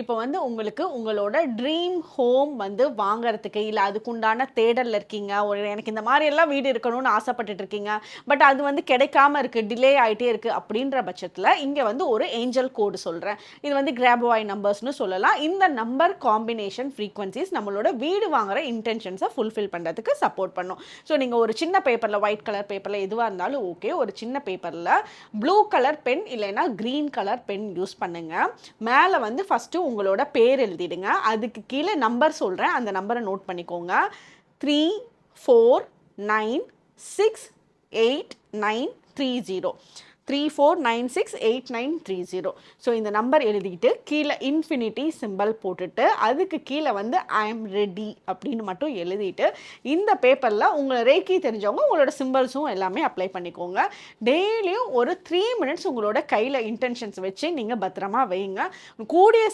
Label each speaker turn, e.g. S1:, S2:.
S1: இப்போ வந்து உங்களுக்கு உங்களோட ட்ரீம் ஹோம் வந்து வாங்குறதுக்கு இல்லை அதுக்குண்டான தேடலில் இருக்கீங்க, ஒரு எனக்கு இந்த மாதிரி எல்லாம் வீடு இருக்கணும்னு ஆசைப்பட்டுட்டு இருக்கீங்க, பட் அது வந்து கிடைக்காம இருக்குது, டிலே ஆகிட்டே இருக்குது அப்படின்ற பட்சத்தில் இங்கே வந்து ஒரு ஏஞ்சல் கோடு சொல்கிறேன். இது வந்து கிராப்வாய் நம்பர்ஸ்னு சொல்லலாம். இந்த நம்பர் காம்பினேஷன் ஃப்ரீக்வன்சிஸ் நம்மளோட வீடு வாங்குற இன்டென்ஷன்ஸை ஃபுல்ஃபில் பண்ணுறதுக்கு சப்போர்ட் பண்ணும். ஸோ நீங்கள் ஒரு சின்ன பேப்பரில், ஒயிட் கலர் பேப்பரில் எதுவாக இருந்தாலும் ஓகே, ஒரு சின்ன பேப்பரில் ப்ளூ கலர் பென் இல்லைன்னா க்ரீன் கலர் பென் யூஸ் பண்ணுங்கள். மேலே வந்து ஃபஸ்ட்டு உங்களோட பேர் எழுதிடுங்க. அதுக்கு கீழே நம்பர் சொல்கிறேன், அந்த நம்பரை நோட் பண்ணிக்கோங்க. 3 4 9 6 8 9 30 34968930. ஸோ இந்த நம்பர் எழுதிக்கிட்டு கீழே இன்ஃபினிட்டி சிம்பிள் போட்டுட்டு அதுக்கு கீழே வந்து ஐ எம் ரெடி அப்படின்னு மட்டும் எழுதிட்டு இந்த பேப்பரில் உங்களை ரேக்கி தெரிஞ்சவங்க உங்களோட சிம்பிள்ஸும் எல்லாமே அப்ளை பண்ணிக்கோங்க. டெய்லியும் ஒரு 3 மினிட்ஸ் உங்களோட கையில் இன்டென்ஷன்ஸ் வச்சு நீங்கள் பத்திரமா வைங்க. கூடிய